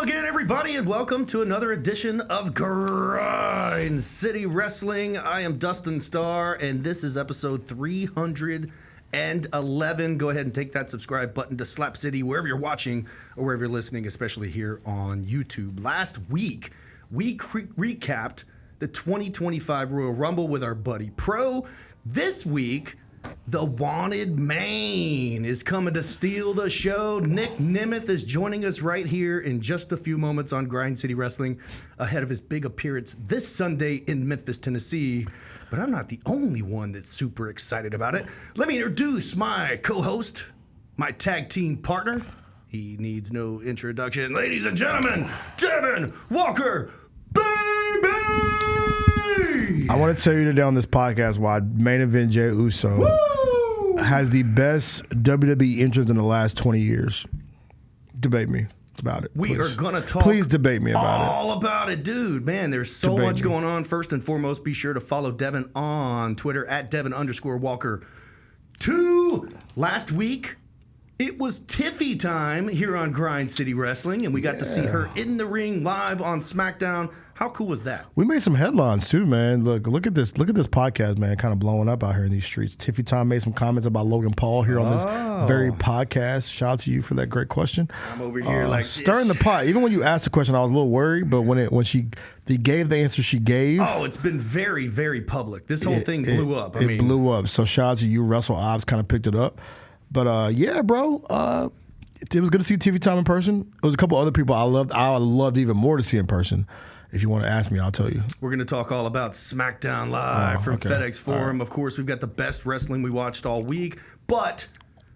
Hello again, everybody, and welcome to another edition of Grind City Wrestling. I am Dustin Starr, and this is episode 311. Go ahead and take that subscribe button to Slap City wherever you're watching or wherever you're listening, especially here on YouTube. Last week, we recapped the 2025 Royal Rumble with our buddy Pro. This week, the Wanted Man is coming to steal the show. Nic Nemeth is joining us right here in just a few moments on Grind City Wrestling ahead of his big appearance this Sunday in Memphis, Tennessee. But I'm not the only one that's super excited about it. Let me introduce my co-host, my tag team partner. He needs no introduction. Ladies and gentlemen, Devin Walker, baby! I want to tell you today on this podcast why main event Jey Uso has the best WWE entrance in the last 20 years. Debate me about it. We are going to talk Please debate me about all about it, dude. Man, there's so much going on. First and foremost, be sure to follow Devin on Twitter at Devin_Walker2. Last week, it was Tiffy time here on Grind City Wrestling, and we got to see her in the ring live on SmackDown. How cool was that? We made some headlines too, man. Look at this podcast, man, kind of blowing up out here in these streets. Tiffy Time made some comments about Logan Paul here on this very podcast. Shout out to you for that great question. I'm over here like stirring the pot. Even when you asked the question, I was a little worried, but when she gave the answer she gave. Oh, it's been very, very public. This whole thing blew up. It blew up. So shout out to you. Russell Obbs kind of picked it up. But yeah, bro. It was good to see TV Time in person. There was a couple other people I loved even more to see in person. If you want to ask me, I'll tell you. We're going to talk all about SmackDown Live from FedExForum. Right. Of course, we've got the best wrestling we watched all week, but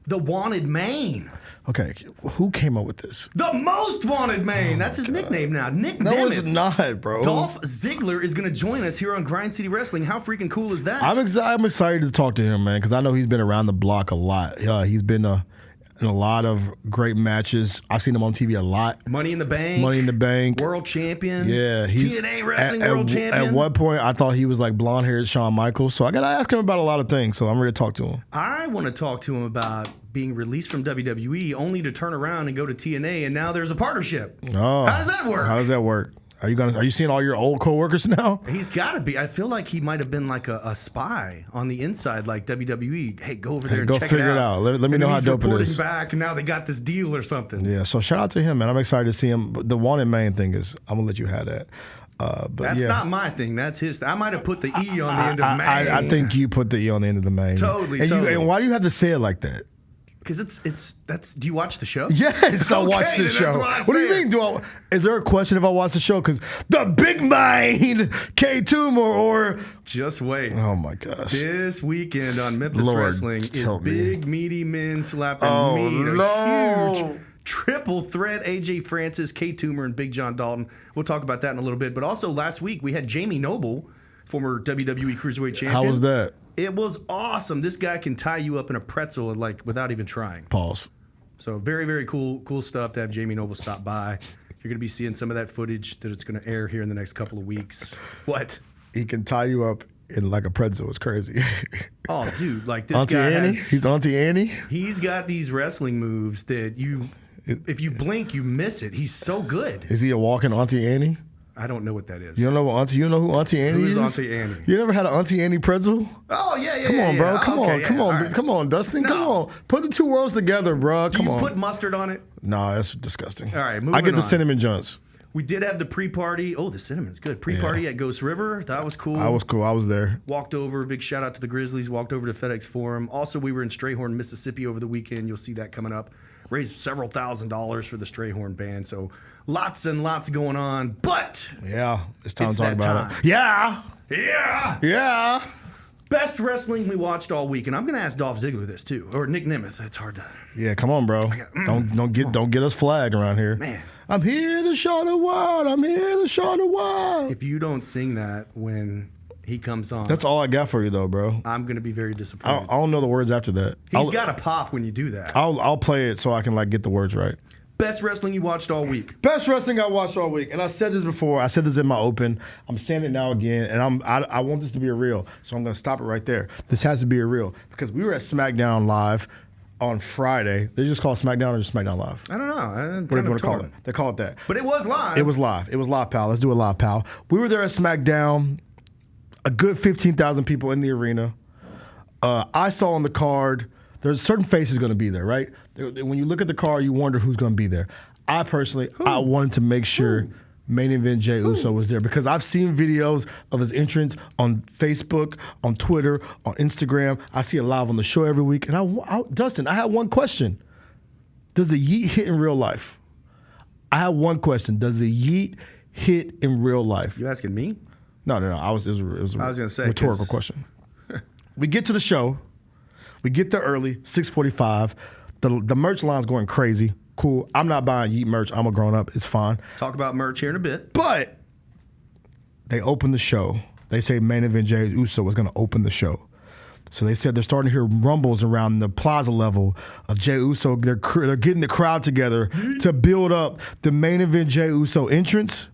the Wanted Man. Okay, who came up with this? The Most Wanted Man. That's his nickname now. Nic Nemeth. No, it's not, bro. Dolph Ziggler is going to join us here on Grind City Wrestling. How freaking cool is that? I'm excited to talk to him, man, because I know he's been around the block a lot. He's been in a lot of great matches. I've seen him on TV a lot. Money in the Bank. World champion. Yeah. He's TNA Wrestling world champion. At one point, I thought he was like blonde-haired Shawn Michaels. So I got to ask him about a lot of things. So I'm ready to talk to him. I want to talk to him about being released from WWE only to turn around and go to TNA, and now there's a partnership. Oh. How does that work? Are you seeing all your old coworkers now? He's got to be. I feel like he might have been like a spy on the inside, like WWE. Hey, go over there and check it out. Go figure it out. Let me know how dope it is. He's reporting back, and now they got this deal or something. Yeah, so shout out to him, man. I'm excited to see him. But the Wanted Man thing is, I'm going to let you have that. But that's not my thing. That's his. I might have put the E on the end of man. I think you put the E on the end of the man. Totally. And why do you have to say it like that? Because do you watch the show? Yes, I watch the show. What do you mean? Is there a question if I watch the show? Because the big mind, K2 or just wait. Oh my gosh! This weekend on Memphis Wrestling is big meaty men slapping meat. A huge triple threat. AJ Francis, K2 and Big John Dalton. We'll talk about that in a little bit. But also last week we had Jamie Noble, former WWE Cruiserweight champion. How was that? It was awesome. This guy can tie you up in a pretzel without even trying. Pause. So very, very cool stuff to have Jamie Noble stop by. You're going to be seeing some of that footage that it's going to air here in the next couple of weeks. What? He can tie you up in like a pretzel. It's crazy. Oh, dude, like this Auntie guy Annie? He's Auntie Annie? He's got these wrestling moves that if you blink, you miss it. He's so good. Is he a walking Auntie Annie? I don't know what that is. You don't know what Auntie? You know who Auntie Annie is? Who's Auntie Annie? You never had an Auntie Annie pretzel? Oh yeah. Come on, bro. Come on, Right. Come on, Dustin. No. Come on. Put the two worlds together, bro. Come on. Do you put mustard on it? No, that's disgusting. All right, moving I get the on. cinnamon joints. We did have the pre-party. Oh, the cinnamon's good. Pre-party at Ghost River. That was cool. I was there. Walked over. Big shout out to the Grizzlies. Walked over to FedExForum. Also, we were in Strayhorn, Mississippi over the weekend. You'll see that coming up. Raised several $1,000s for the Strayhorn band. So lots and lots going on. But yeah, it's time to talk that about time. it. Yeah. Best wrestling we watched all week, and I'm going to ask Dolph Ziggler this too, or Nic Nemeth. It's hard to. Yeah, come on, bro. Don't get us flagged around here. Man, I'm here to show the world. I'm here to show the world. if you don't sing that when he comes on, That's all I got for you, though, bro. I'm going to be very disappointed. I don't know the words after that. He's got to pop when you do that. I'll play it so I can get the words right. Best wrestling you watched all week. Best wrestling I watched all week, and I said this before. I said this in my open. I'm saying it now again, and I want this to be a real. So I'm going to stop it right there. This has to be a real because we were at SmackDown Live on Friday. They just call it SmackDown or just SmackDown Live? I don't know. Whatever you want to call it. They call it that. But it was live. It was live. It was live, pal. Let's do it live, pal. We were there at SmackDown. A good 15,000 people in the arena. I saw on the card, there's certain faces going to be there, right? When you look at the card, you wonder who's going to be there. I personally, I wanted to make sure main event Jey Uso was there because I've seen videos of his entrance on Facebook, on Twitter, on Instagram. I see it live on the show every week. And Dustin, I had one question. Does the yeet hit in real life? I have one question. Does the yeet hit in real life? You asking me? No. It was a rhetorical question. We get to the show. We get there early, 6:45. The merch line's going crazy. Cool. I'm not buying Yeet merch. I'm a grown up. It's fine. Talk about merch here in a bit. But they open the show. They say main event Jey Uso was going to open the show. So they said they're starting to hear rumbles around the plaza level of Jey Uso. They're getting the crowd together to build up the main event Jey Uso entrance.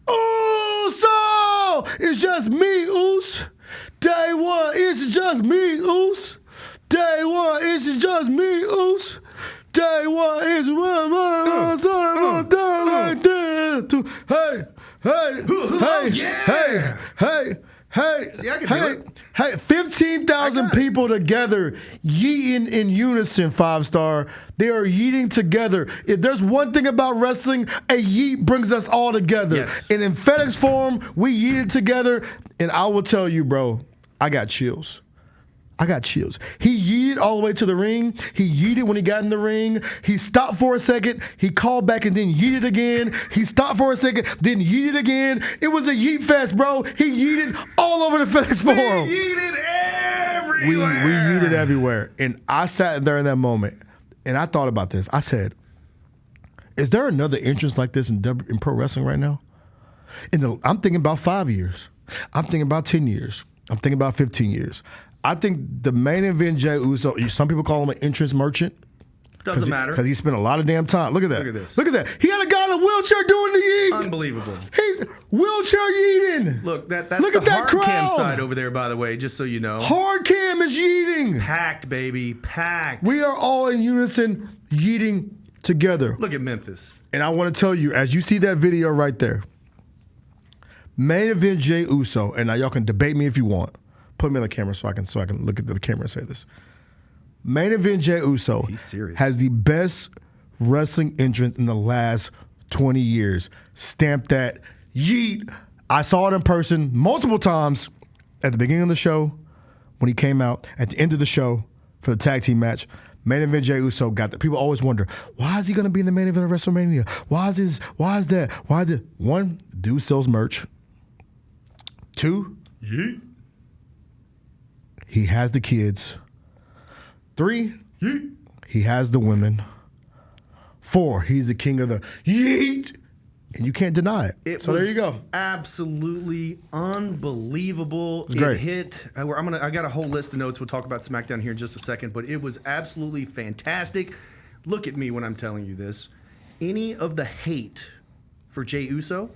Uso! It's just me, Us. Day one, it's just me, Us. Day one, it's just me, Us. Day one is hey. See, I can do it. Hey, 15,000 people together yeeting in unison, 5-star. They are yeeting together. If there's one thing about wrestling, a yeet brings us all together. Yes. And in FedExForum, we yeeted together, and I will tell you, bro, I got chills. He yeeted all the way to the ring. He yeeted when he got in the ring. He stopped for a second. He called back and then yeeted again. He stopped for a second, then yeeted again. It was a yeet fest, bro. He yeeted all over the FedExForum. We yeeted everywhere. We yeeted everywhere. And I sat there in that moment, and I thought about this. I said, is there another entrance like this in pro wrestling right now? I'm thinking about 5 years. I'm thinking about 10 years. I'm thinking about 15 years. I think the main event Jey Uso, some people call him an entrance merchant. Doesn't matter. Because he spent a lot of damn time. Look at that. Look at this. Look at that. He had a guy in a wheelchair doing the yeet. Unbelievable. He's wheelchair yeeting. Look, that's Look the at that hard crowd. cam side over there, by the way, just so you know. Hard cam is yeeting. Packed, baby. Packed. We are all in unison yeeting together. Look at Memphis. And I want to tell you, as you see that video right there, main event Jey Uso, and now y'all can debate me if you want. Put me on the camera so I can look at the camera and say this. Main event Jey Uso has the best wrestling entrance in the last 20 years. Stamp that. Yeet. I saw it in person multiple times at the beginning of the show, when he came out, at the end of the show for the tag team match. Main event Jey Uso got that. People always wonder, why is he going to be in the main event of WrestleMania? Why is this? Why is that? Why did one, dude sells merch. Two, yeet. He has the kids. 3, yeet. He has the women. 4, he's the king of the yeet. And you can't deny it. So there you go. Absolutely unbelievable. It was great. Hit. I got a whole list of notes. We'll talk about SmackDown here in just a second, but it was absolutely fantastic. Look at me when I'm telling you this. Any of the hate for Jey Uso,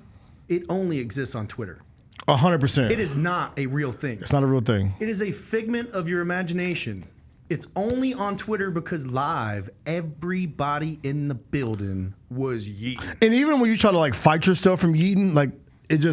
it only exists on Twitter. 100%. It is not a real thing. It's not a real thing. It is a figment of your imagination. It's only on Twitter because live, everybody in the building was yeeting. And even when you try to like fight yourself from yeeting, like it's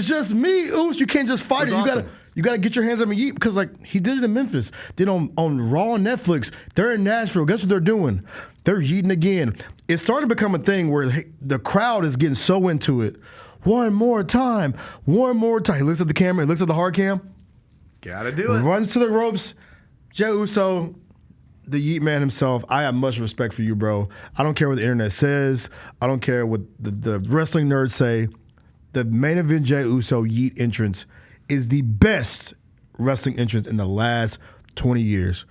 just me, Oos. You can't just fight it. Awesome. You gotta get your hands up and yeet because like he did it in Memphis. Then on Raw and Netflix, they're in Nashville. Guess what they're doing? They're yeeting again. It's starting to become a thing where the crowd is getting so into it. One more time. He looks at the camera. He looks at the hard cam. Gotta do it. Runs to the ropes. Jey Uso, the yeet man himself. I have much respect for you, bro. I don't care what the internet says. I don't care what the wrestling nerds say. The main event Jey Uso yeet entrance is the best wrestling entrance in the last 20 years.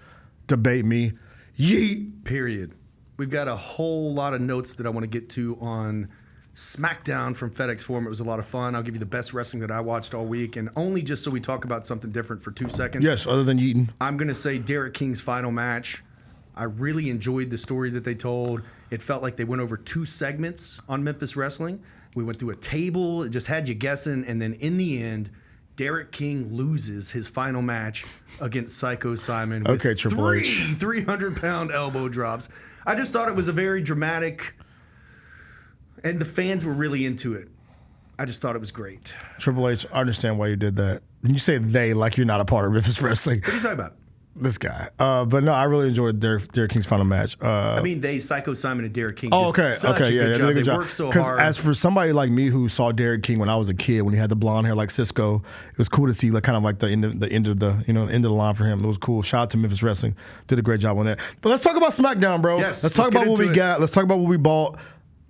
Debate me. Yeet. Period. We've got a whole lot of notes that I want to get to on SmackDown from FedExForum. It was a lot of fun. I'll give you the best wrestling that I watched all week, and only just so we talk about something different for 2 seconds. Yes, other than yeeting. I'm going to say Derek King's final match. I really enjoyed the story that they told. It felt like they went over 2 segments on Memphis Wrestling. We went through a table. It just had you guessing, and then in the end, Derek King loses his final match against Psycho Simon with Okay, Triple H. 300-pound elbow drops. I just thought it was a very dramatic, and the fans were really into it. I just thought it was great. Triple H, I understand why you did that. And you say they like you're not a part of Memphis Wrestling. What are you talking about? This guy. But no, I really enjoyed Derek King's final match. I mean, Psycho Simon and Derek King Oh, did okay, such okay, a good yeah, job. they They worked so Because hard. as for somebody like me who saw Derek King when I was a kid, when he had the blonde hair like Cisco, it was cool to see like kind of like the end of the line for him. It was cool. Shout out to Memphis Wrestling, did a great job on that. But let's talk about SmackDown, bro. Yes, let's talk let's about get what we into it. got. Let's talk about what we bought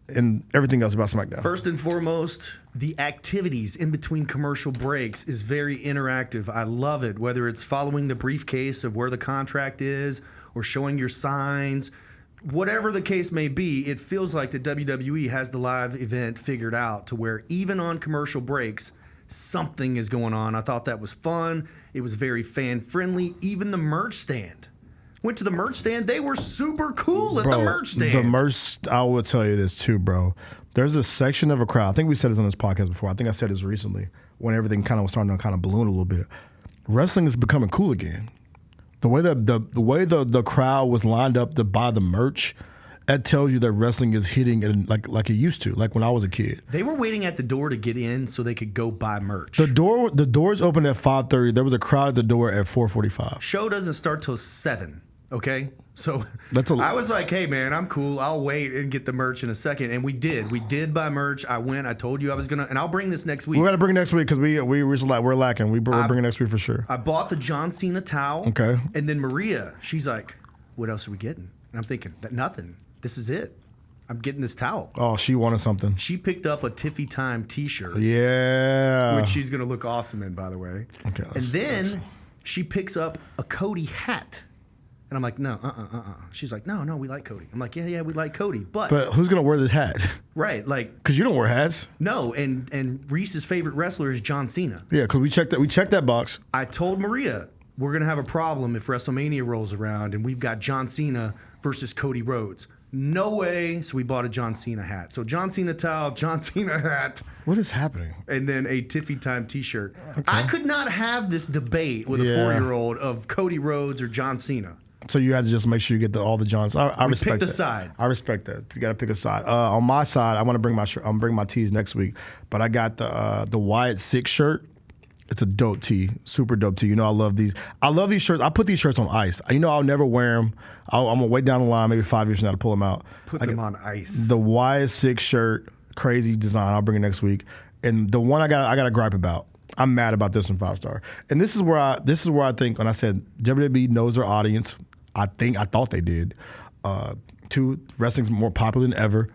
and everything else about SmackDown. First and foremost, the activities in between commercial breaks is very interactive. I love it, whether it's following the briefcase of where the contract is or showing your signs. Whatever the case may be, it feels like the WWE has the live event figured out to where even on commercial breaks, something is going on. I thought that was fun. It was very fan-friendly. Even the merch stand. Went to the merch stand. They were super cool at the merch stand. The merch, I will tell you this too, bro. There's a section of a crowd. I think we said this on this podcast before. I think I said this recently when everything kind of was starting to kind of balloon a little bit. Wrestling is becoming cool again. The way the crowd was lined up to buy the merch, that tells you that wrestling is hitting it like it used to, like when I was a kid. They were waiting at the door to get in so they could go buy merch. The doors opened at 5:30. There was a crowd at the door at 4:45. Show doesn't start till 7. Okay, so I was like, hey man, I'm cool. I'll wait and get the merch in a second, and we did. We did buy merch. I went. I told you I was gonna, and I'll bring this next week. We got to bring it next week because we're lacking. We're bringing next week for sure. I bought the John Cena towel. Okay. And then Maria, she's like, what else are we getting? And I'm thinking, nothing. This is it. I'm getting this towel. Oh, she wanted something. She picked up a Tiffy Time T-shirt. Yeah. Which she's gonna look awesome in, by the way. Okay. And then she picks up a Cody hat. And I'm like, no, She's like, no, we like Cody. I'm like, yeah, we like Cody. But who's going to wear this hat? Right, like. Because you don't wear hats. No, and Reese's favorite wrestler is John Cena. Yeah, because we checked that box. I told Maria, we're going to have a problem if WrestleMania rolls around and we've got John Cena versus Cody Rhodes. No way. So we bought a John Cena hat. So John Cena towel, John Cena hat. What is happening? And then a Tiffy Time T-shirt. Okay. I could not have this debate with a 4-year-old of Cody Rhodes or John Cena. So you had to just make sure you get all the Johns. I respect that. Pick a side. I respect that. You got to pick a side. On my side, I want to bring my shirt. I'm gonna bring my tees next week. But I got the Wyatt 6 shirt. It's a dope tee, super dope tee. You know I love these. I love these shirts. I put these shirts on ice. You know I'll never wear them. I'm gonna wait down the line, maybe 5 years from now to pull them out. Put them on ice. The Wyatt 6 shirt, crazy design. I'll bring it next week. And the one I got a gripe about. I'm mad about this one 5-star. And this is where I think when I said WWE knows their audience. I thought they did. 2, wrestling's more popular than ever.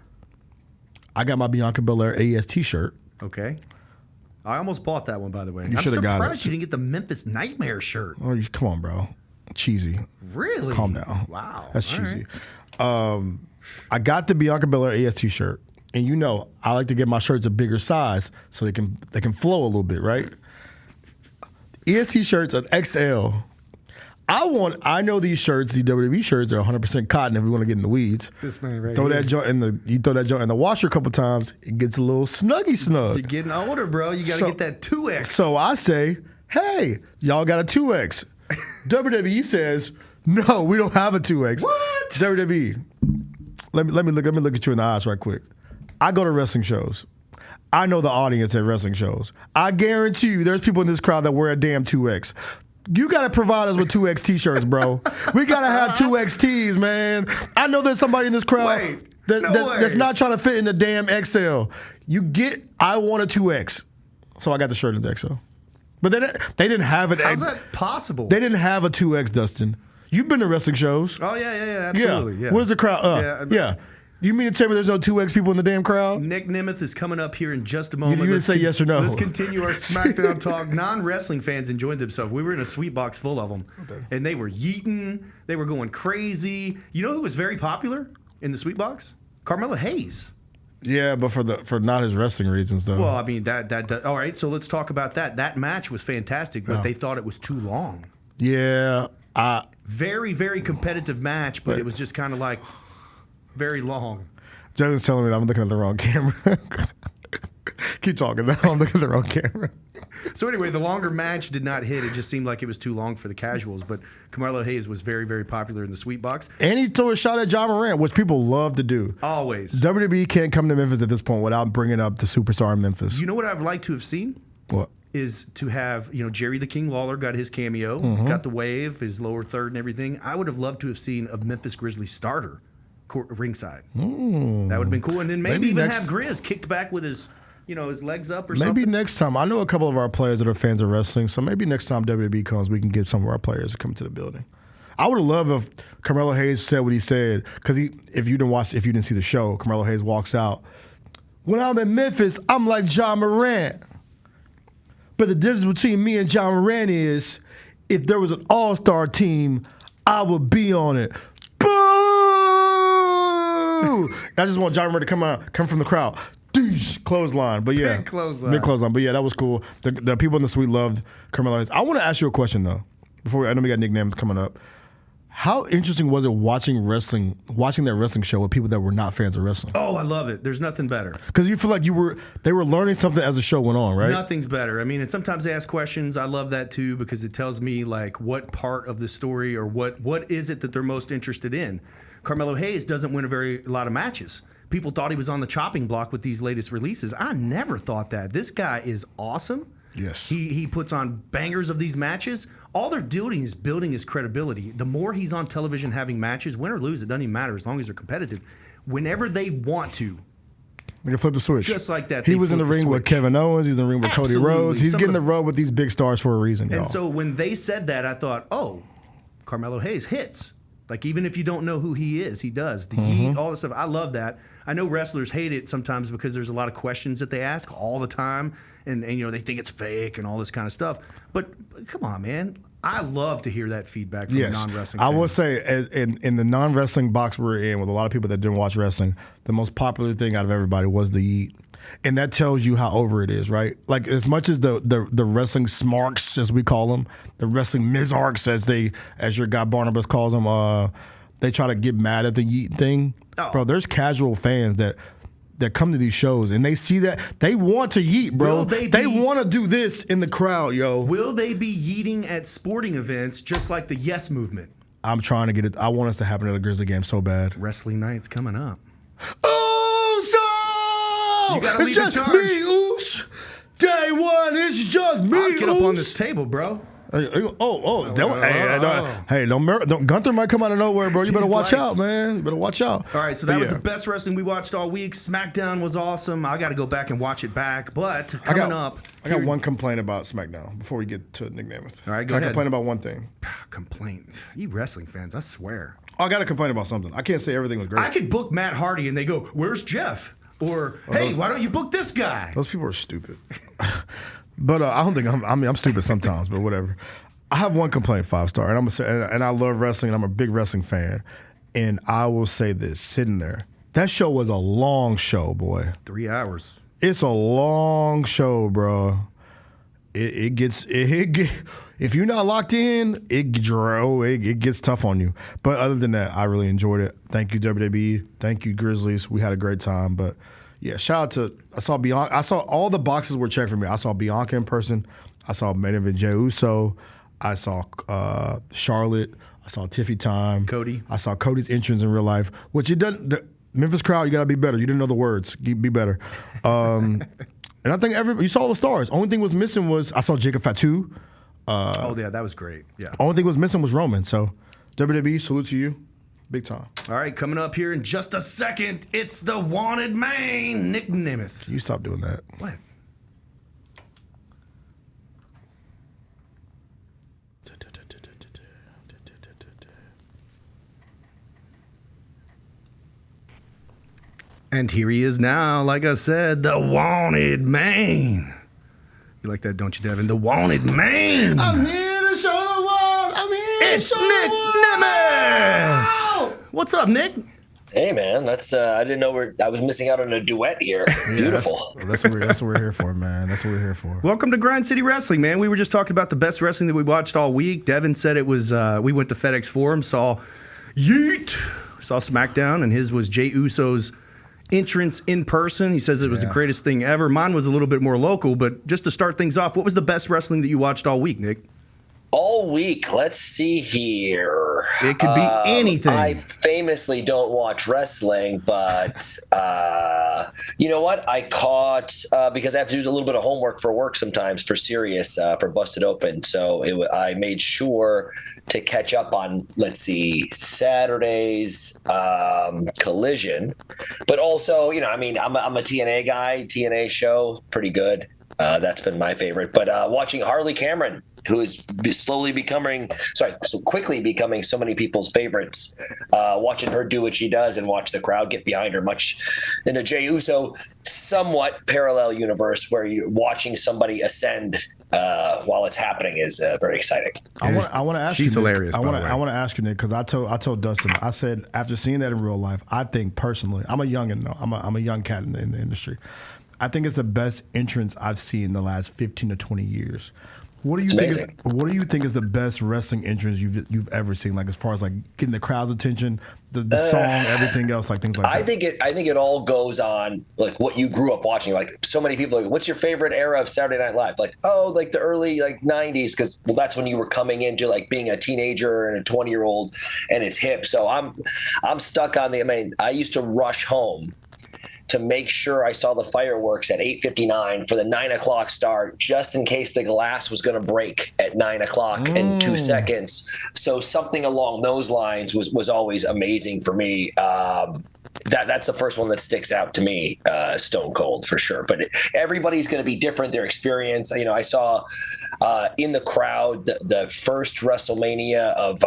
I got my Bianca Belair AES T-shirt. Okay. I almost bought that one, by the way. You should have got it. I'm surprised you didn't get the Memphis Nightmare shirt. Oh, come on, bro. Cheesy. Really? Calm down. Wow. That's all cheesy. Right. I got the Bianca Belair AES T-shirt, and you know I like to get my shirts a bigger size so they can flow a little bit, right? AES T-shirts an XL. I know these shirts, these WWE shirts, are 100% cotton if we want to get in the weeds. This man right throw here. that joint in the washer a couple times, it gets a little snug. You're getting older, bro. You got to get that 2X. So I say, hey, y'all got a 2X. WWE says, no, we don't have a 2X. What? WWE, let me look at you in the eyes right quick. I go to wrestling shows. I know the audience at wrestling shows. I guarantee you there's people in this crowd that wear a damn 2X. You got to provide us with 2X T-shirts, bro. We got to have 2X T's, man. I know there's somebody in this crowd that's not trying to fit in the damn XL. I want a 2X. So I got the shirt in the XL. But they didn't have it. How's that possible? They didn't have a 2X, Dustin. You've been to wrestling shows. Oh, yeah, absolutely. Yeah. What is the crowd? Yeah. You mean to tell me there's no 2X people in the damn crowd? Nic Nemeth is coming up here in just a moment. You didn't say yes or no. Let's continue our SmackDown talk. Non-wrestling fans enjoyed themselves. We were in a sweet box full of them, and they were yeeting. They were going crazy. You know who was very popular in the sweet box? Carmelo Hayes. Yeah, but for not his wrestling reasons, though. Well, I mean, that all right, so let's talk about that. That match was fantastic, but they thought it was too long. Yeah. Very, very competitive match, but it was just kind of like very long. Justin's telling me that I'm looking at the wrong camera. Keep talking. I'm looking at the wrong camera. So anyway, the longer match did not hit. It just seemed like it was too long for the casuals. But Carmelo Hayes was very, very popular in the sweet box. And he threw a shot at John Morant, which people love to do. Always. WWE can't come to Memphis at this point without bringing up the superstar in Memphis. You know what I'd like to have seen? What? Is to have, Jerry the King Lawler got his cameo, got the wave, his lower third and everything. I would have loved to have seen a Memphis Grizzlies starter ringside. That would have been cool. And then maybe even have Grizz kicked back with his, his legs up or something. Maybe next time. I know a couple of our players that are fans of wrestling, so maybe next time WWE comes, we can get some of our players to come to the building. I would have loved if Carmelo Hayes said what he said, because if you didn't see the show, Carmelo Hayes walks out. When I'm in Memphis, I'm like John Morant. But the difference between me and John Morant is, if there was an all-star team, I would be on it. Boo! I just want John Morant to come from the crowd. Clothesline. But yeah. Big clothesline. Big clothesline. But yeah, that was cool. The people in the suite loved Carmelo Hayes. I want to ask you a question, though. I know we got Nic Nemeth coming up. How interesting was it watching that wrestling show with people that were not fans of wrestling? Oh, I love it. There's nothing better. Because you feel like they were learning something as the show went on, right? Nothing's better. I mean, and sometimes they ask questions. I love that too, because it tells me like what part of the story or what is it that they're most interested in. Carmelo Hayes doesn't win a lot of matches. People thought he was on the chopping block with these latest releases. I never thought that. This guy is awesome. Yes. He puts on bangers of these matches. All they're doing is building his credibility. The more he's on television having matches, win or lose, it doesn't even matter as long as they're competitive. Whenever they want to, they can flip the switch. Just like that. He was in the ring with Kevin Owens. He's in the ring with Cody Rhodes. He's getting the rub with these big stars for a reason, y'all. And so when they said that, I thought, oh, Carmelo Hayes hits. Like, even if you don't know who he is, he does. The heat, all this stuff. I love that. I know wrestlers hate it sometimes because there's a lot of questions that they ask all the time. And they think it's fake and all this kind of stuff. But come on, man. I love to hear that feedback from non-wrestling fans. I will say, in the non-wrestling box we're in with a lot of people that didn't watch wrestling, the most popular thing out of everybody was the yeet. And that tells you how over it is, right? Like, as much as the wrestling smarks, as we call them, the wrestling mizarks, as your guy Barnabas calls them, they try to get mad at the yeet thing. Oh. Bro, there's casual fans that come to these shows and they see that they want to yeet, bro. They want to do this in the crowd, yo. Will they be yeeting at sporting events just like the Yes movement? I'm trying to get it. I want us to happen at a Grizzly game so bad. Wrestling night's coming up. You gotta lead the charge. Me, Oos. Day one, it's just me. I'll get up on this table, bro. Hey, Gunther might come out of nowhere, bro. You better watch out, man. You better watch out. All right, so that was the best wrestling we watched all week. SmackDown was awesome. I got to go back and watch it back. But coming up, I got one complaint about SmackDown before we get to Nic Nemeth. All right, go ahead. I complain about one thing. Complaint? You wrestling fans, I swear. I got to complain about something. I can't say everything was great. I could book Matt Hardy and they go, "Where's Jeff?" Or, "Hey, why don't you book this guy?" Those people are stupid. But I don't think I'm stupid sometimes, but whatever. I have one complaint, 5-star, and I'm gonna say, and I love wrestling, and I'm a big wrestling fan, and I will say this: sitting there, that show was a long show, boy. 3 hours. It's a long show, bro. It gets if you're not locked in, it gets tough on you. But other than that, I really enjoyed it. Thank you, WWE. Thank you, Grizzlies. We had a great time, but. Yeah, shout out to I saw Bianca. I saw all the boxes were checked for me. I saw Bianca in person. I saw main event Jey Uso. I saw Charlotte. I saw Tiffy Time. Cody. I saw Cody's entrance in real life, which it doesn't. The Memphis crowd, you gotta be better. You didn't know the words. Be better. And I think you saw all the stars. Only thing was missing was I saw Jacob Fatu. Oh yeah, that was great. Yeah. Only thing was missing was Roman. So WWE, salute to you. Big time. All right, coming up here in just a second, it's the wanted man, Nic Nemeth. You stop doing that. What? And here he is now, like I said, the wanted man. You like that, don't you, Devin? The wanted man. I'm here to show the world. I'm here to show the world. It's Nic Nemeth. What's up, Nick? Hey, man. That's I didn't know I was missing out on a duet here. Beautiful. That's what we're here for, man. That's what we're here for. Welcome to Grind City Wrestling, man. We were just talking about the best wrestling that we watched all week. Devin said it was. We went to FedExForum, saw Yeet, saw SmackDown, and his was Jey Uso's entrance in person. He says it was the greatest thing ever. Mine was a little bit more local, but just to start things off, what was the best wrestling that you watched all week, Nick? All week. Let's see here. It could be anything. I famously don't watch wrestling, but you know what? I caught because I have to do a little bit of homework for work sometimes for Sirius for Busted Open. So I made sure to catch up on, let's see, Saturday's Collision, but also, you know, I mean, I'm a TNA guy. TNA show, pretty good. That's been my favorite. But watching Harley Cameron, who is so quickly becoming so many people's favorites, watching her do what she does and watch the crowd get behind her, much in a Jey Uso somewhat parallel universe where you're watching somebody ascend while it's happening is very exciting. I want to ask you. She's hilarious. I want to ask you, Nick, because I told Dustin. I said after seeing that in real life, I think personally, I'm a youngin' though. I'm a young cat in the industry. I think it's the best entrance I've seen in the last 15 to 20 years. What do you think? What do you think is the best wrestling entrance you've ever seen? Like as far as like getting the crowd's attention, the song, everything else, like things like that. I think it all goes on like what you grew up watching. Like so many people, like, what's your favorite era of Saturday Night Live? Like like the early like '90s, because that's when you were coming into like being a teenager and a 20-year-old, and it's hip. So I'm stuck on I used to rush home to make sure I saw the fireworks at 8:59 for the 9 o'clock start, just in case the glass was going to break at 9 o'clock in 2 seconds. So something along those lines was always amazing for me. That's the first one that sticks out to me, Stone Cold for sure. But everybody's going to be different. Their experience, you know, I saw in the crowd the first WrestleMania of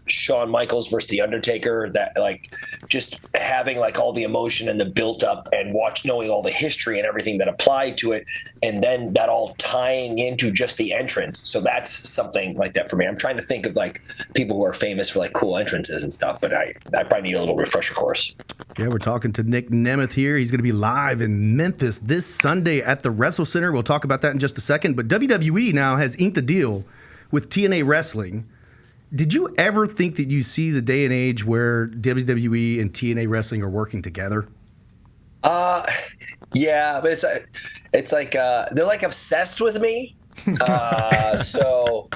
Shawn Michaels versus The Undertaker, that like just having like all the emotion and the built up and knowing all the history and everything that applied to it, and then that all tying into just the entrance. So that's something like that for me. I'm trying to think of like people who are famous for like cool entrances and stuff, but I probably need a little refresher course. Yeah, we're talking to Nic Nemeth here. He's going to be live in Memphis this Sunday at the Wrestle Center. We'll talk about that in just a second. But WWE now has inked a deal with TNA Wrestling. Did you ever think that you see the day and age where WWE and TNA Wrestling are working together? Yeah, but it's like they're like obsessed with me. So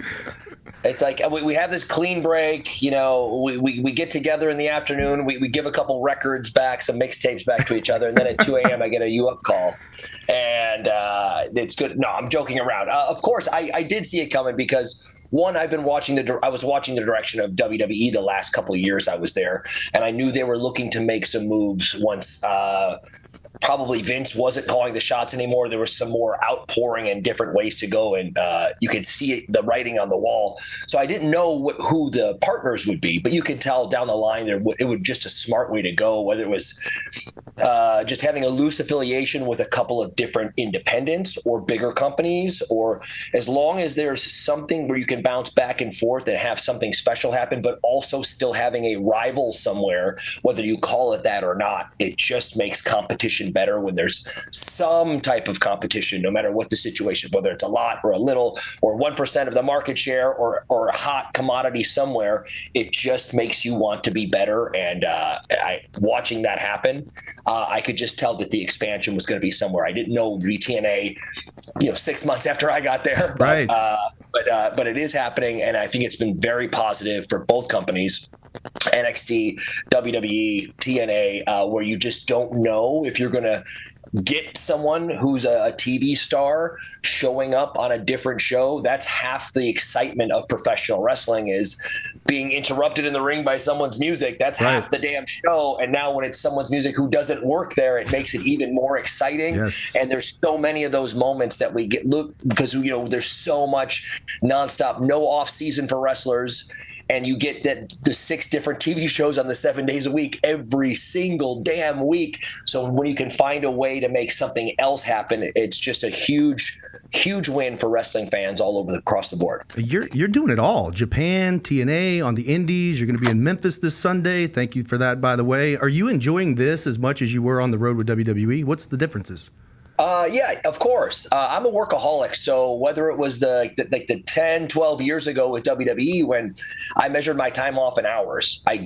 it's like we have this clean break, you know, we get together in the afternoon, we give a couple records back, some mixtapes back to each other, and then at 2 a.m. I get a U-Up call, and it's good. No, I'm joking around. Of course, I did see it coming because, one, I was watching the direction of WWE the last couple of years I was there, and I knew they were looking to make some moves once probably Vince wasn't calling the shots anymore. There was some more outpouring and different ways to go, and you could see the writing on the wall. So I didn't know who the partners would be, but you could tell down the line it would just a smart way to go, whether it was just having a loose affiliation with a couple of different independents or bigger companies, or as long as there's something where you can bounce back and forth and have something special happen, but also still having a rival somewhere, whether you call it that or not. It just makes competition better when there's some type of competition, no matter what the situation, whether it's a lot or a little or 1% of the market share or a hot commodity somewhere. It just makes you want to be better. And watching that happen, I could just tell that the expansion was going to be somewhere. I didn't know TNA, 6 months after I got there, right? But it is happening, and I think it's been very positive for both companies. NXT, WWE, TNA, where you just don't know if you're going to get someone who's a TV star showing up on a different show. That's half the excitement of professional wrestling, is being interrupted in the ring by someone's music. That's right. Half the damn show. And now when it's someone's music who doesn't work there, it makes it even more exciting. Yes. And there's so many of those moments that we get, because there's so much nonstop, no off season for wrestlers. And you get the 6 different TV shows on the 7 days a week, every single damn week. So when you can find a way to make something else happen, it's just a huge, huge win for wrestling fans all over across the board. You're doing it all. Japan, TNA, on the Indies. You're going to be in Memphis this Sunday. Thank you for that, by the way. Are you enjoying this as much as you were on the road with WWE? What's the differences? Yeah, of course. I'm a workaholic. So whether it was the 10, 12 years ago with WWE when I measured my time off in hours, I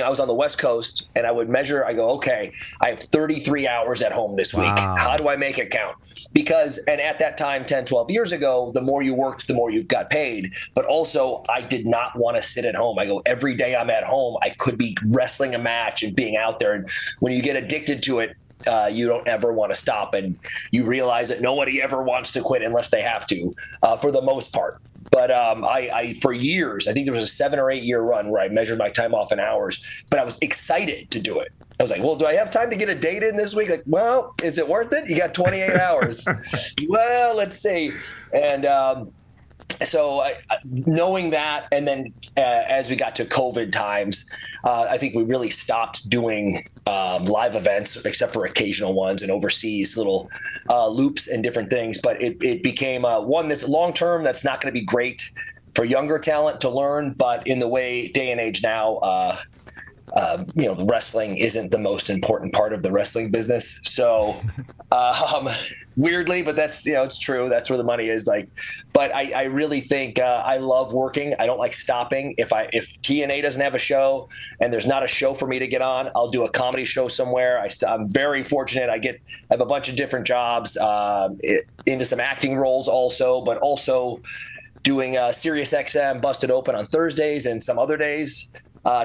was on the West Coast and I would measure, I go, okay, I have 33 hours at home this week. How do I make it count? And at that time, 10, 12 years ago, the more you worked, the more you got paid. But also I did not want to sit at home. I go, every day I'm at home, I could be wrestling a match and being out there. And when you get addicted to it, you don't ever want to stop, and you realize that nobody ever wants to quit unless they have to, for the most part. But I for years, I think there was a 7 or 8 year run where I measured my time off in hours, but I was excited to do it. I was like, well, do I have time to get a date in this week? Like, well, is it worth it? You got 28 hours. Well, let's see. And so knowing that, and then as we got to COVID times, I think we really stopped doing live events, except for occasional ones and overseas little loops and different things. But it became one that's long-term, that's not going to be great for younger talent to learn. But in the day and age now, wrestling isn't the most important part of the wrestling business. So weirdly, but that's, it's true. That's where the money is. But I really think I love working. I don't like stopping. If TNA doesn't have a show and there's not a show for me to get on, I'll do a comedy show somewhere. I'm very fortunate. I have a bunch of different jobs, into some acting roles also, but also doing Sirius XM Busted Open on Thursdays and some other days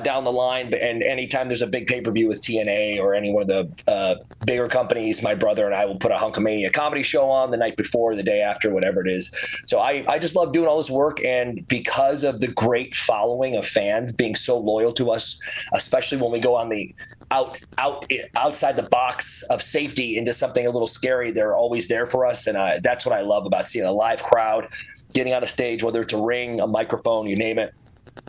down the line. And anytime there's a big pay-per-view with TNA or any one of the bigger companies, my brother and I will put a Hunkamania comedy show on the night before, the day after, whatever it is. So I just love doing all this work. And because of the great following of fans being so loyal to us, especially when we go on the outside the box of safety into something a little scary, they're always there for us. And that's what I love about seeing a live crowd, getting on a stage, whether it's a ring, a microphone, you name it.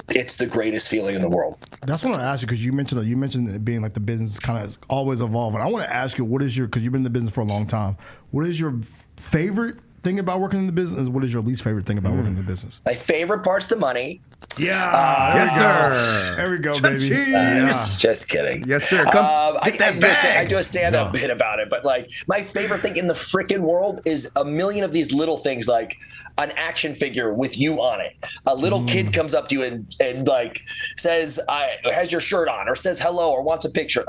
It's the greatest feeling in the world. That's what I asked you, because you mentioned it being like the business kind of always evolving. I want to ask you, because you've been in the business for a long time, what is your favorite thing about working in the business? What is your least favorite thing about working in the business? My favorite part's the money. Yeah. Yes, sir. There we go, baby. Just kidding. Yes, sir. Come get that bag. I do a stand-up bit about it, but my favorite thing in the freaking world is a million of these little things, like an action figure with you on it. A little kid comes up to you and says, has your shirt on, or says hello, or wants a picture.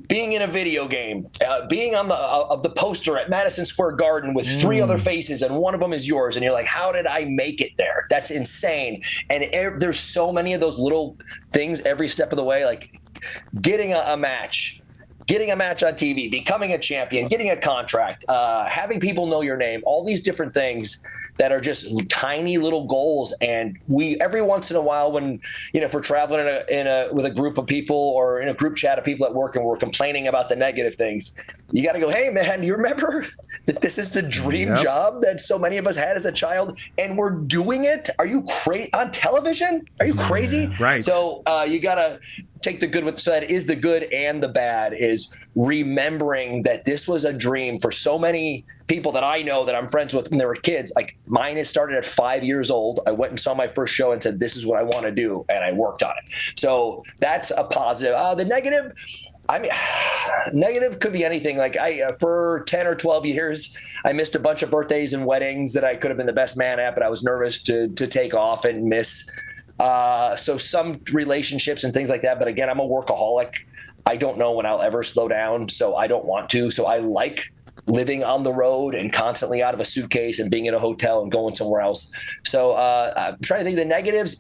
Being in a video game, being on the poster at Madison Square Garden with 3 other faces, and one of them is yours, and you're like, how did I make it there? That's insane. And there's so many of those little things every step of the way, like getting a match on TV, becoming a champion, getting a contract, having people know your name, all these different things that are just tiny little goals. And we, every once in a while, when, if we're traveling with a group of people or in a group chat of people at work and we're complaining about the negative things, you got to go, hey man, you remember that this is the dream job that so many of us had as a child, and we're doing it? Are you crazy on television? Are you crazy? Right. So you got to take the good with, so that is the good and the bad, is remembering that this was a dream for so many people that I know that I'm friends with when they were kids. Like mine, has started at 5 years old. I went and saw my first show and said, this is what I want to do. And I worked on it. So that's a positive. The negative, negative could be anything. For 10 or 12 years, I missed a bunch of birthdays and weddings that I could have been the best man at, but I was nervous to take off and miss. So some relationships and things like that. But again, I'm a workaholic. I don't know when I'll ever slow down, so I don't want to. So I like living on the road and constantly out of a suitcase and being in a hotel and going somewhere else. So I'm trying to think of the negatives.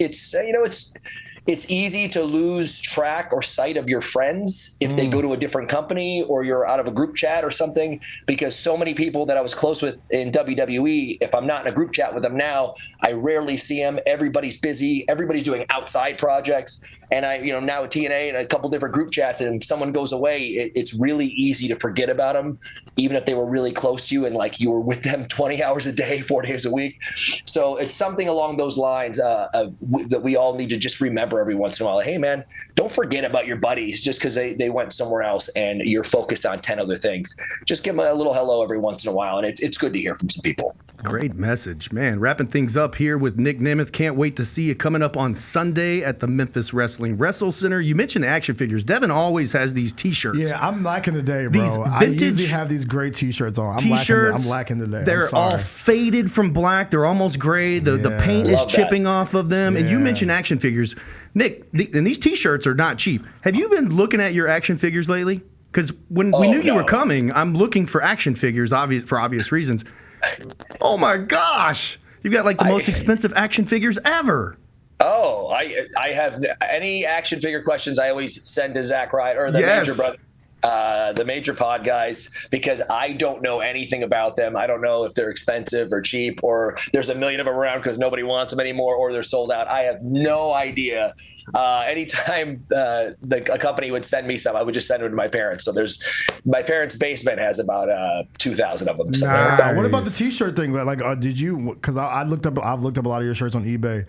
It's easy to lose track or sight of your friends if they go to a different company or you're out of a group chat or something, because so many people that I was close with in WWE, if I'm not in a group chat with them now, I rarely see them. Everybody's busy. Everybody's doing outside projects. And now at TNA and a couple different group chats, and someone goes away, it's really easy to forget about them, even if they were really close to you and you were with them 20 hours a day, 4 days a week. So it's something along those lines that we all need to just remember every once in a while. Hey man, don't forget about your buddies just because they went somewhere else and you're focused on 10 other things. Just give them a little hello every once in a while, and it's good to hear from some people. Great message, man. Wrapping things up here with Nic Nemeth. Can't wait to see you coming up on Sunday at the Memphis Wrestling Wrestle Center. You mentioned the action figures. Devin always has these T-shirts. Yeah, I'm lacking today, bro. These I usually have these great T-shirts on. I'm lacking today. They're all faded from black. They're almost gray. The paint is chipping off of them. And you mentioned action figures. Nic, and these T-shirts are not cheap. Have you been looking at your action figures lately? Because when we knew you were coming, I'm looking for action figures for obvious reasons. Oh my gosh! You've got like the most expensive action figures ever. Oh, I have any action figure questions. I always send to Zach Ryder or the Major brother. The Major Pod guys, because I don't know anything about them. I don't know if they're expensive or cheap, or there's a million of them around because nobody wants them anymore, or they're sold out. I have no idea. Anytime a company would send me some, I would just send them to my parents. So my parents' basement has about 2,000 of them. Nice. What about the T-shirt thing? Like, did you? Because I've looked up a lot of your shirts on eBay.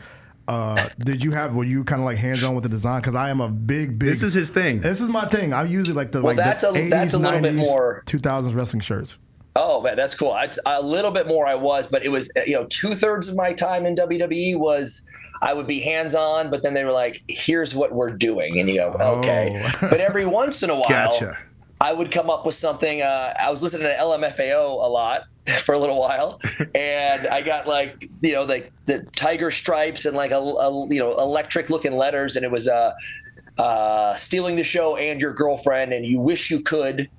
Were you kind of like hands-on with the design? Because I am a big. This is his thing. This is my thing. I'm usually like that's a little bit more 2000s wrestling shirts. Oh man, that's cool. It's a little bit more I was, but it was 2/3 of my time in WWE was I would be hands-on, but then they were like, "Here's what we're doing," and you go, "Okay." But every once in a while, I would come up with something. I was listening to LMFAO a lot for a little while, and I got like the tiger stripes and like electric looking letters, and it was stealing the show and your girlfriend, and you wish you could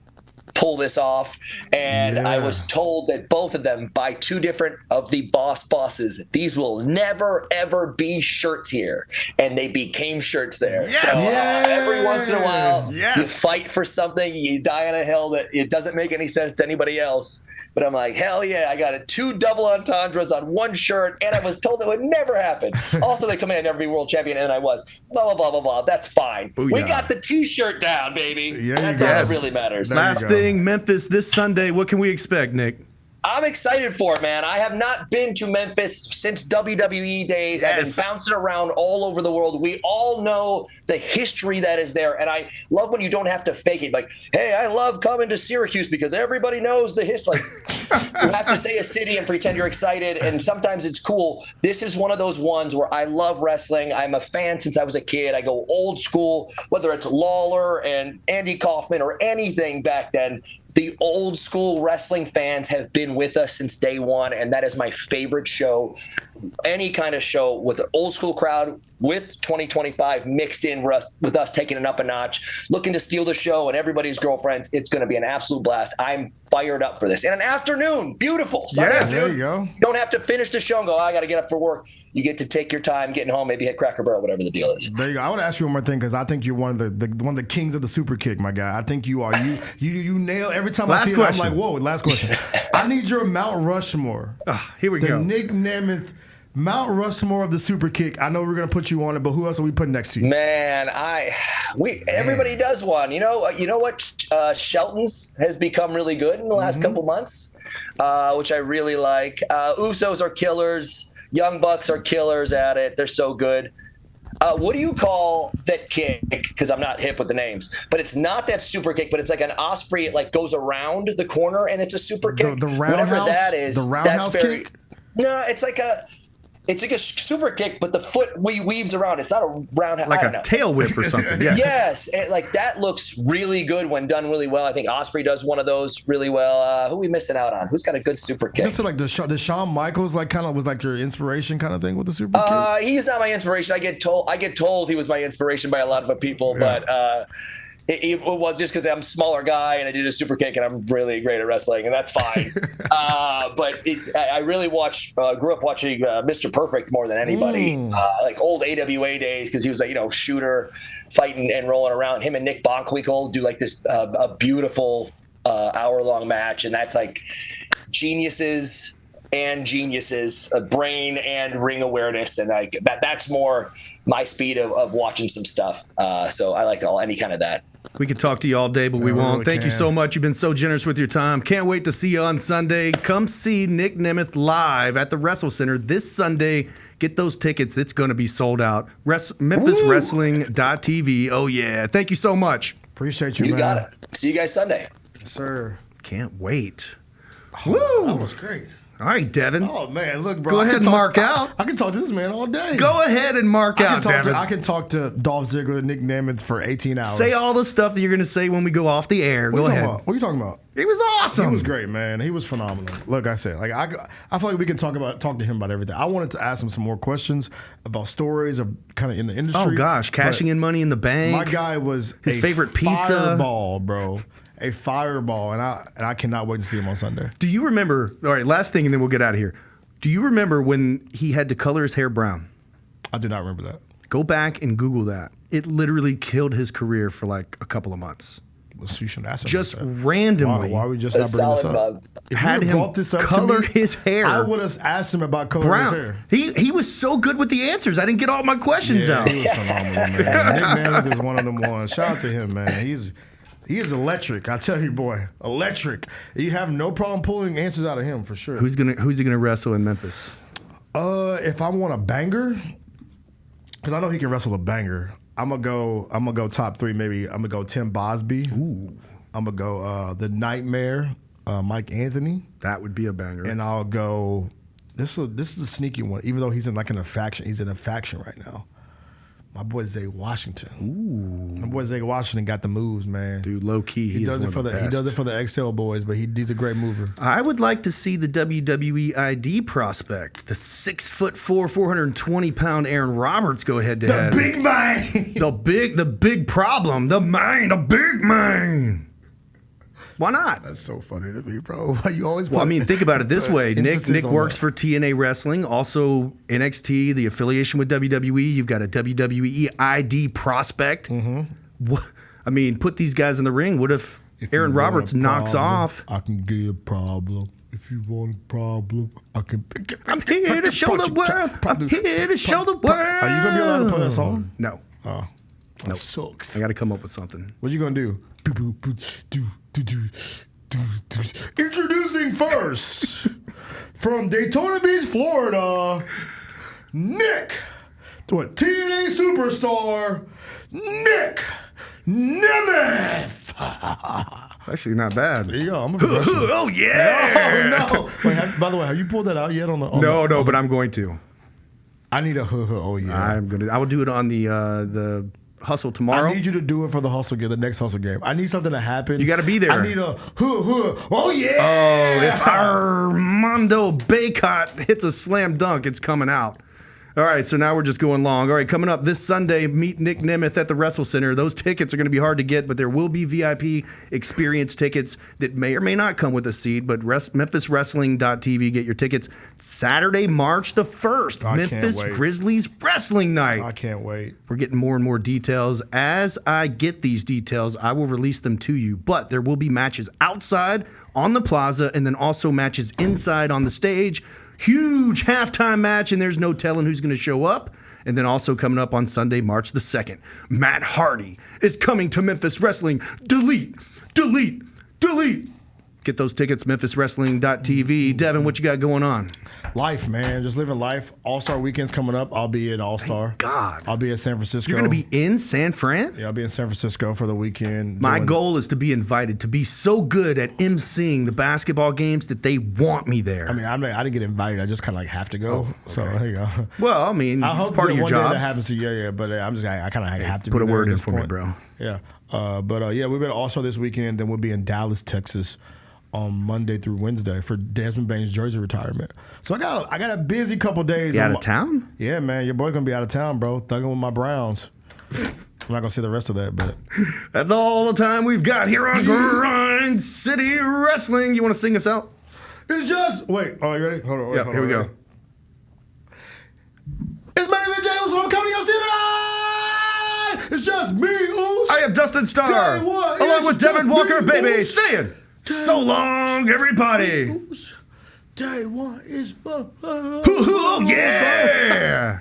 pull this off. And I was told that both of them, by two different of the bosses, these will never ever be shirts here, and they became shirts there. Yes. So every once in a while, you fight for something, you die on a hill that it doesn't make any sense to anybody else. But I'm like, hell yeah, I got 2 double entendres on one shirt, and I was told it would never happen. Also, they told me I'd never be world champion, and I was. Blah, blah, blah, blah, blah. That's fine. Booyah. We got the T-shirt down, baby. Yeah, that's all that really matters. Last thing, Memphis this Sunday. What can we expect, Nic? I'm excited for it, man. I have not been to Memphis since WWE days. Yes. I've been bouncing around all over the world. We all know the history that is there, and I love when you don't have to fake it. Like, hey, I love coming to Syracuse because everybody knows the history. Like, you have to say a city and pretend you're excited, and sometimes it's cool. This is one of those ones where I love wrestling. I'm a fan since I was a kid. I go old school, whether it's Lawler and Andy Kaufman or anything back then. The old school wrestling fans have been with us since day one, and that is my favorite show. Any kind of show with an old school crowd with 2025 mixed in with us taking it up a notch, looking to steal the show and everybody's girlfriends. It's going to be an absolute blast. I'm fired up for this. And an afternoon, beautiful. Yes, there you go. You don't have to finish the show and go, I got to get up for work. You get to take your time getting home, maybe hit Cracker Barrel, whatever the deal is. There you go. I want to ask you one more thing because I think you're one of the kings of the super kick, my guy. I think you are. You nail every time I see it. I'm like, whoa. Last question. I need your Mount Rushmore. Here we go. The Nic Nemeth Mount Rushmore of the super kick. I know we're gonna put you on it, but who else are we putting next to you? Man, everybody does one. You know what? Shelton's has become really good in the last couple months, which I really like. Usos are killers. Young Bucks are killers at it. They're so good. What do you call that kick? Because I'm not hip with the names, but it's not that super kick, but it's like an Osprey. It like goes around the corner and it's a super kick. The roundhouse. Whatever that is. The roundhouse kick. No, it's like a super kick, but the foot weaves around. It's not a roundhouse. Like a tail whip or something. Yeah. Yes, like that looks really good when done really well. I think Osprey does one of those really well. Who are we missing out on? Who's got a good super kick? So like the Shawn Michaels like kind of was like your inspiration kind of thing with the super kick. He's not my inspiration. I get told he was my inspiration by a lot of people, but. It was just because I'm a smaller guy and I did a super kick and I'm really great at wrestling and that's fine. But I really grew up watching Mr. Perfect more than anybody. Like old AWA days because he was like shooter, fighting and rolling around. Him and Nick Bockwinkel do like this a beautiful hour-long match, and that's like geniuses, brain and ring awareness, and like that's more my speed of watching some stuff. So I like any kind of that. We could talk to you all day, but we won't. Thank you so much. You've been so generous with your time. Can't wait to see you on Sunday. Come see Nic Nemeth live at the Wrestle Center this Sunday. Get those tickets. It's going to be sold out. MemphisWrestling.tv. Oh, yeah. Thank you so much. Appreciate you, man. You got it. See you guys Sunday. Yes, sir. Can't wait. Woo! That was great. All right, Devin. Oh man, look, bro. Go ahead and mark out. I can talk to this man all day. Go ahead and mark out, Devin. I can talk to Dolph Ziggler, Nic Nemeth for 18 hours. Say all the stuff that you're going to say when we go off the air. Go ahead. What are you talking about? It was awesome. He was great, man. He was phenomenal. Like I said, like I feel like we can talk to him about everything. I wanted to ask him some more questions about stories of kind of in the industry. Oh gosh, cashing in Money in the Bank. My guy was his favorite pizza. Fireball, bro. A fireball, and I cannot wait to see him on Sunday. Do you remember? All right, last thing, and then we'll get out of here. Do you remember when he had to color his hair brown? I do not remember that. Go back and Google that. It literally killed his career for like a couple of months. Well, so you shouldn't ask him Just about that. randomly. Why are we just not bringing this up? If had you him brought this up color to me, his hair. I would have asked him about coloring his brown. hair. He was so good with the answers. I didn't get all my questions out. He was phenomenal, man. Nic Nemeth is one of them ones. Shout out to him, man. He is electric. I tell you, boy, electric. You have no problem pulling answers out of him for sure. Who's he gonna wrestle in Memphis? If I want a banger, because I know he can wrestle a banger, I'm gonna go top three. Maybe I'm gonna go Tim Bosby. Ooh. I'm gonna go the Nightmare, Mike Anthony, That would be a banger. and I'll go. This is a sneaky one. Even though he's in a faction, he's in a faction right now. My boy Zay Washington. Ooh. My boy Zay Washington got the moves, man. Dude, low key, He does it for the XL boys, but he's a great mover. I would like to see the WWE ID prospect, the 6'4", 420-pound Aaron Roberts, go head to head. The big man. the big problem, the big man. Why not? That's so funny to me, bro. Why you always? Well, I mean, think about it this way. Nick emphasis on works that. for TNA Wrestling, also NXT, the affiliation with WWE. You've got a WWE ID prospect. What, I mean, put these guys in the ring. What if Aaron you want Roberts a knocks problem, off? I can give you a problem. If you want a problem, I can. I'm here to show the world. I'm here to show the world. Are you gonna be allowed to play that song? No. Oh, Nope. sucks. I got to come up with something. What you gonna do? Introducing first from Daytona Beach, Florida, Nic, TNA superstar, Nic Nemeth. It's actually not bad. There you go. I'm a professional. Oh, yeah. Oh no! Wait, by the way, have you pulled that out yet? No, but I'm going to. I need a oh yeah. I will do it on the Hustle tomorrow. I need you to do it for the hustle game, the next hustle game. I need something to happen. You got to be there. I need a oh yeah. Oh, if Armando Baycott hits a slam dunk, it's coming out. All right, so now we're just going long. All right, coming up this Sunday, meet Nic Nemeth at the Wrestle Center. Those tickets are going to be hard to get, but there will be VIP experience tickets that may or may not come with a seat, but MemphisWrestling.tv, get your tickets. Saturday, March the 1st, I can't Memphis wait. Grizzlies Wrestling Night. I can't wait. We're getting more and more details. As I get these details, I will release them to you. But there will be matches outside on the plaza and then also matches inside on the stage. Huge halftime match, and there's no telling who's going to show up. And then also coming up on Sunday, March the 2nd, Matt Hardy is coming to Memphis Wrestling. Delete. Get those tickets, MemphisWrestling.tv. Devin, what you got going on? Life, man. Just living life. All-Star Weekend's coming up. I'll be at All-Star. Thank God. I'll be at San Francisco. You're going to be in San Fran? Yeah, I'll be in San Francisco for the weekend. My goal is to be invited, to be so good at emceeing the basketball games that they want me there. I mean, I didn't get invited. I just kind of like have to go. okay. So there you go. Well, I mean, I it's hope part of your one day job. that happens to you. Yeah, but I kind of have to Put be a there word at in this for me, point. bro. Yeah. Yeah, we've been All-Star this weekend, then we'll be in Dallas, Texas on Monday through Wednesday for Desmond Bane's jersey retirement. So I got a busy couple days. You out of town? Yeah, man. Your boy gonna be out of town, bro. Thugging with my Browns. I'm not gonna say the rest of that, but That's all the time we've got here on Grind City Wrestling. You want to sing us out? it's just wait. Oh, you ready? Hold on. Yeah, here we go. It's my name is James from County City. It's just me, Oos. I am Dustin Starr, Day one along is with Devin just Walker, me, baby, Oos. saying, so long, everybody. Day one is Oh, yeah.